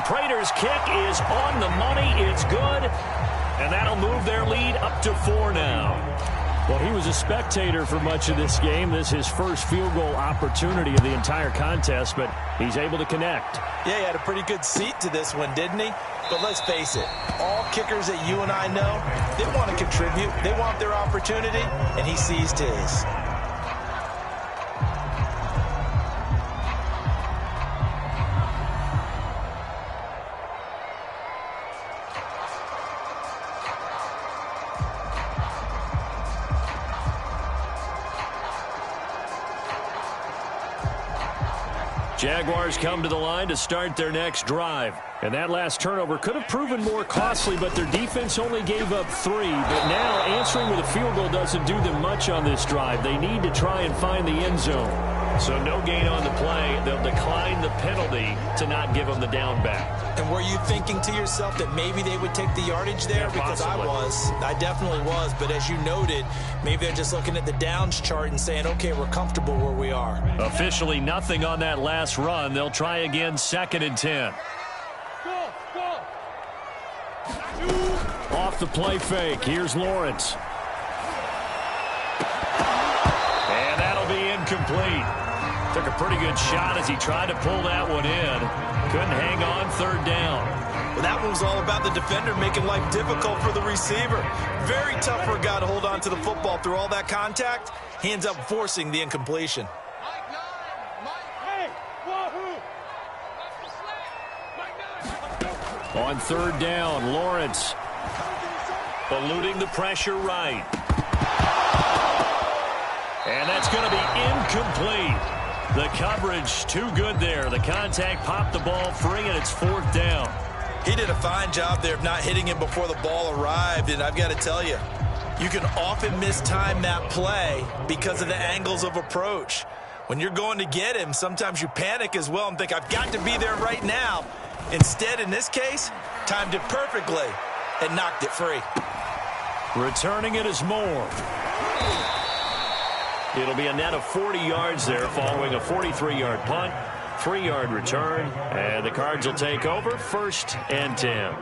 Prater's kick is on the money. It's good. And that'll move their lead up to 4 now. Well, he was a spectator for much of this game. This is his first field goal opportunity of the entire contest, but he's able to connect. Yeah, he had a pretty good seat to this one, didn't he? But let's face it, all kickers that you and I know, they want to contribute. They want their opportunity, and he seized his. Jaguars come to the line to start their next drive. And that last turnover could have proven more costly, but their defense only gave up 3. But now answering with a field goal doesn't do them much on this drive. They need to try and find the end zone. So no gain on the play. They'll decline the penalty to not give them the down back. And were you thinking to yourself that maybe they would take the yardage there? Yeah, because possibly. I definitely was. But as you noted, maybe they're just looking at the downs chart and saying, okay, we're comfortable where we are. Officially nothing on that last run. They'll try again 2nd and 10. Off the play fake. Here's Lawrence. And that'll be incomplete. Took a pretty good shot as he tried to pull that one in. Couldn't hang on 3rd down. Well, that one was all about the defender making life difficult for the receiver. Very tough for a guy to hold on to the football through all that contact. He ends up forcing the incompletion. On 3rd down, Lawrence eluding the pressure right. And that's going to be incomplete. The coverage too good there. The contact popped the ball free, and it's 4th down. He did a fine job there of not hitting him before the ball arrived, and I've got to tell you, you can often mistime that play because of the angles of approach. When you're going to get him, sometimes you panic as well and think, I've got to be there right now. Instead, in this case, timed it perfectly and knocked it free. Returning it is Moore. It'll be a net of 40 yards there following a 43-yard punt, 3-yard return, and the Cards will take over 1st and 10.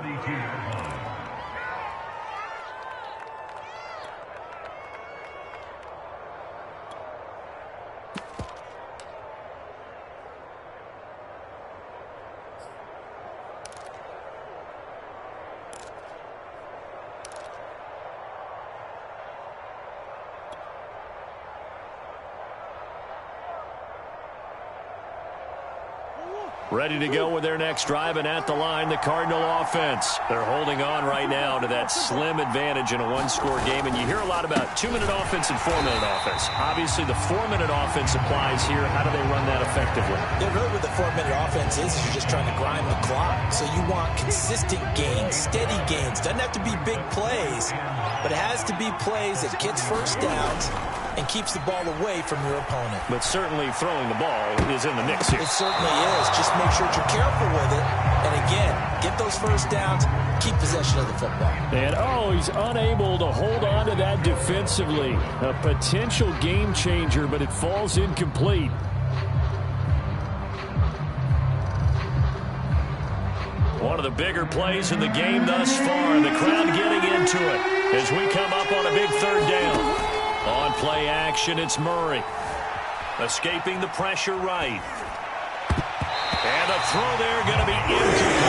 Ready to go with their next drive, and at the line, the Cardinal offense. They're holding on right now to that slim advantage in a one-score game, and you hear a lot about 2-minute offense and 4-minute offense. Obviously, the 4-minute offense applies here. How do they run that effectively? Yeah, really what the 4-minute offense is you're just trying to grind the clock. So you want consistent gains, steady gains. Doesn't have to be big plays, but it has to be plays that gets first downs and keeps the ball away from your opponent. But certainly throwing the ball is in the mix here. It certainly is. Just make sure that you're careful with it. And again, get those first downs, keep possession of the football. And, he's unable to hold on to that defensively. A potential game changer, but it falls incomplete. One of the bigger plays in the game thus far. The crowd getting into it as we come up on a big third down. On play action, it's Murray. Escaping the pressure right. And a throw there going to be incomplete.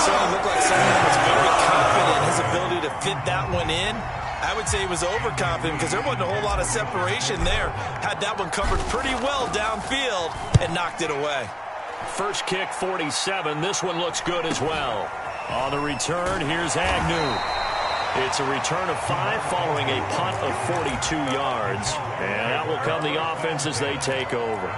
Certainly looked like someone was very confident in his ability to fit that one in. I would say he was overconfident because there wasn't a whole lot of separation there. Had that one covered pretty well downfield and knocked it away. First kick, 47. This one looks good as well. On the return, here's Agnew. It's a return of 5 following a punt of 42 yards. And that will come the offense as they take over.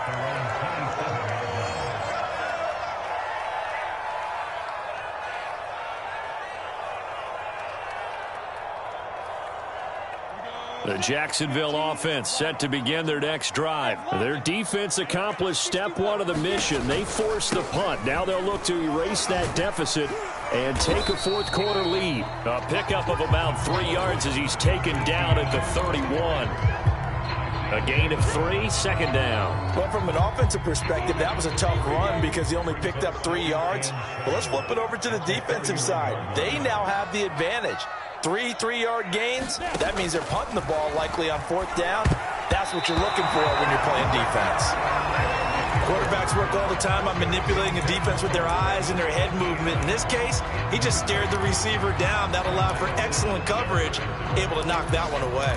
The Jacksonville offense set to begin their next drive. Their defense accomplished step 1 of the mission. They forced the punt. Now they'll look to erase that deficit and take a fourth-quarter lead. A pickup of about 3 yards as he's taken down at the 31. A gain of 3, second down. Well, from an offensive perspective, that was a tough run because he only picked up 3 yards. But let's flip it over to the defensive side. They now have the advantage. 3 3-yard gains, that means they're punting the ball likely on fourth down. That's what you're looking for when you're playing defense. Quarterbacks work all the time on manipulating a defense with their eyes and their head movement. In this case, he just stared the receiver down. That allowed for excellent coverage, able to knock that one away.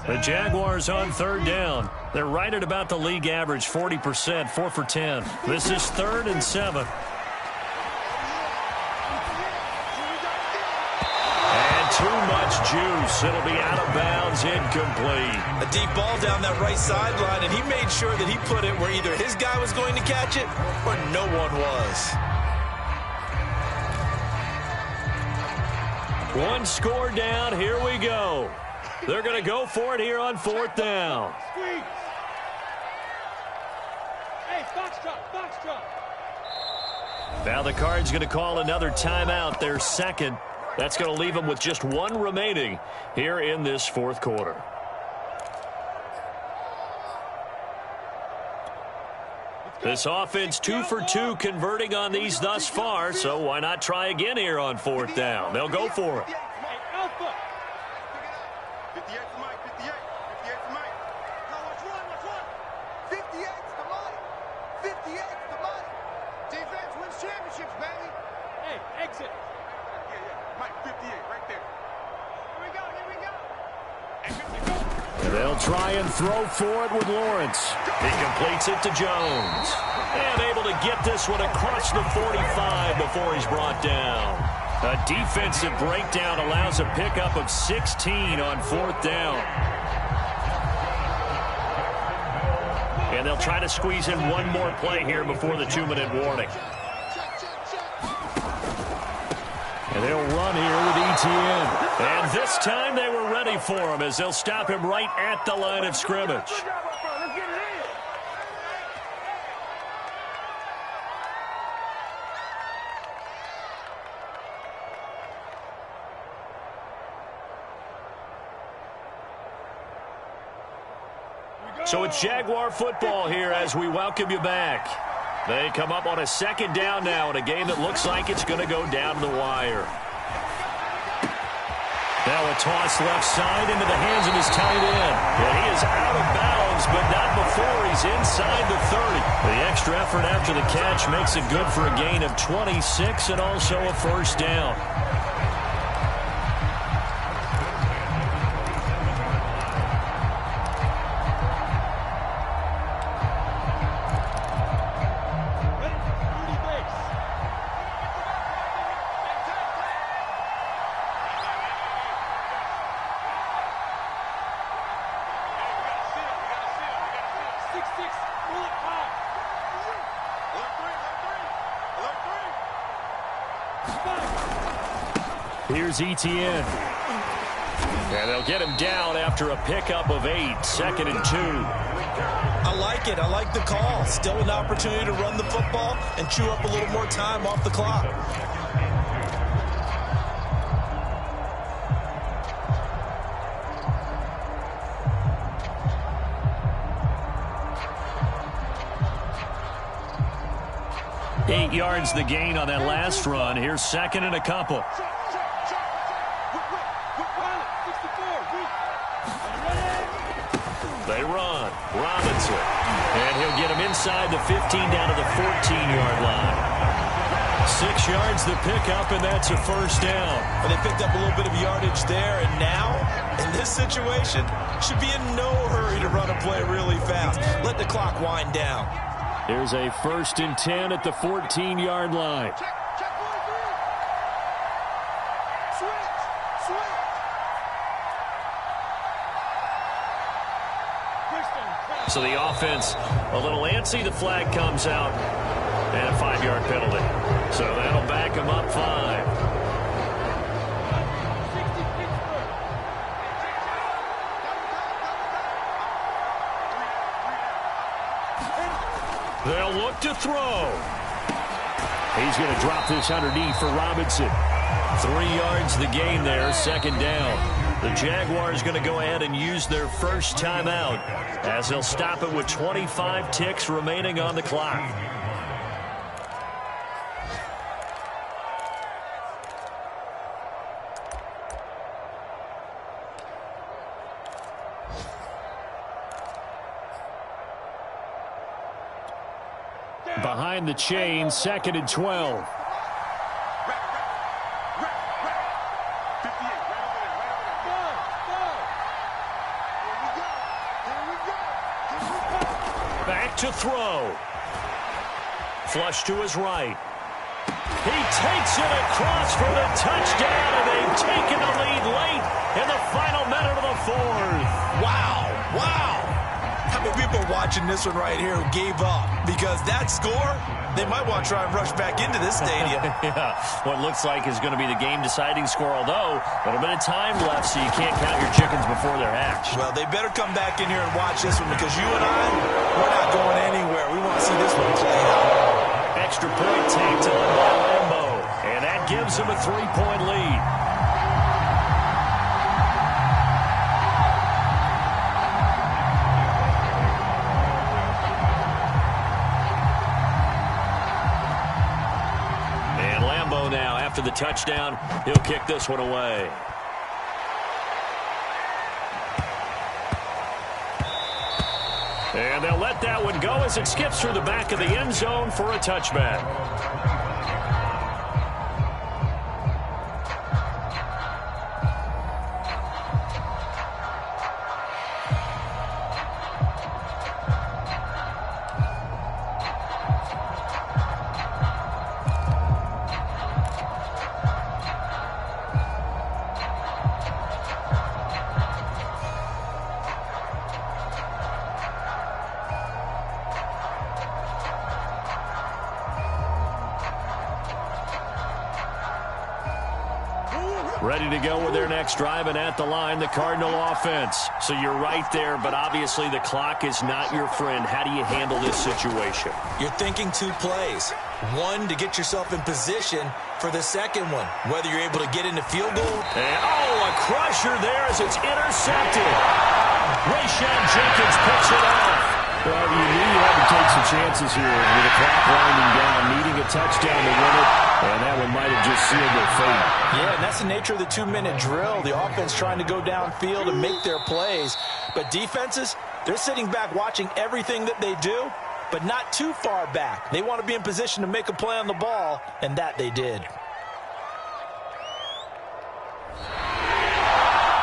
The Jaguars on third down. They're right at about the league average, 40%, 4 for 10. This is 3rd and 7. And too much juice. It'll be out of bounds, incomplete. A deep ball down that right sideline, and he made sure that he put it where either his guy was going to catch it or no one was. One score down. Here we go. They're going to go for it here on fourth down. Now the Cards going to call another timeout, their second. That's going to leave them with just 1 remaining here in this fourth quarter. This offense 2 for 2 converting on these thus far, so why not try again here on fourth down? They'll go for it. 58 right there. Here we go. They'll try and throw for it with Lawrence. He completes it to Jones. And able to get this one across the 45 before he's brought down. A defensive breakdown allows a pickup of 16 on fourth down. And they'll try to squeeze in one more play here before the 2-minute warning. And they'll run here with Etienne. And this time they were ready for him as they'll stop him right at the line of scrimmage. So it's Jaguar football here as we welcome you back. They come up on a second down now in a game that looks like it's going to go down the wire. Now a toss left side into the hands of his tight end. And he is out of bounds, but not before he's inside the 30. The extra effort after the catch makes it good for a gain of 26 and also a first down. Here's Etienne. And they'll get him down after a pickup of 8, 2nd and 2. I like it. I like the call. Still an opportunity to run the football and chew up a little more time off the clock. Eight yards the gain on that last run. Here's 2nd and a couple. They run. Robinson. And he'll get him inside the 15 down to the 14-yard line. 6 yards the pickup, and that's a first down. And they picked up a little bit of yardage there, and now, in this situation, should be in no hurry to run a play really fast. Let the clock wind down. Here's a 1st and 10 at the 14-yard line. So the offense a little antsy. The flag comes out, and a 5-yard penalty. So that'll back them up 5. They'll look to throw. He's going to drop this underneath for Robinson. 3 yards the gain there, 2nd down. The Jaguars going to go ahead and use their first timeout as they'll stop it with 25 ticks remaining on the clock. Behind the chain, 2nd and 12. Back to throw. Flush to his right. He takes it across for the touchdown, and they've taken the lead late in the final minute of the 4th. Wow. Wow. How many people are watching this one right here who gave up? Because that score, they might want to try and rush back into this stadium. Yeah, what looks like is going to be the game-deciding score, although a little bit of time left, so you can't count your chickens before they're hatched. Well, they better come back in here and watch this one, because you and I, we're not going anywhere. We want to see this one play out. Extra point tanked on by Lambo, and that gives them a 3-point lead. Now, after the touchdown, he'll kick this one away. And they'll let that one go as it skips through the back of the end zone for a touchback. Ready to go with their next drive, and at the line, the Cardinal offense. So you're right there, but obviously the clock is not your friend. How do you handle this situation? You're thinking 2 plays. One, to get yourself in position for the second one, whether you're able to get into field goal. And, a crusher there as it's intercepted. Rayshon Jenkins picks it off. Well, you knew you had to take some chances here with the clock winding down, needing a touchdown to win it, and that one might have just sealed their fate. Yeah, and that's the nature of the 2-minute drill. The offense trying to go downfield and make their plays. But defenses, they're sitting back watching everything that they do, but not too far back. They want to be in position to make a play on the ball, and that they did.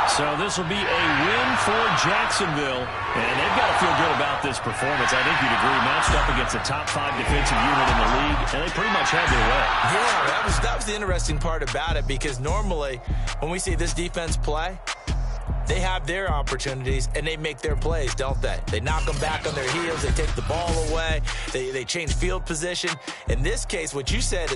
So this will be a win for Jacksonville, and they've got to feel good about this performance. I think you'd agree, matched up against a top 5 defensive unit in the league, and they pretty much had their way. Yeah, that was the interesting part about it, because normally when we see this defense play, they have their opportunities, and they make their plays, don't they? They knock them back on their heels. They take the ball away. They change field position. In this case, what you said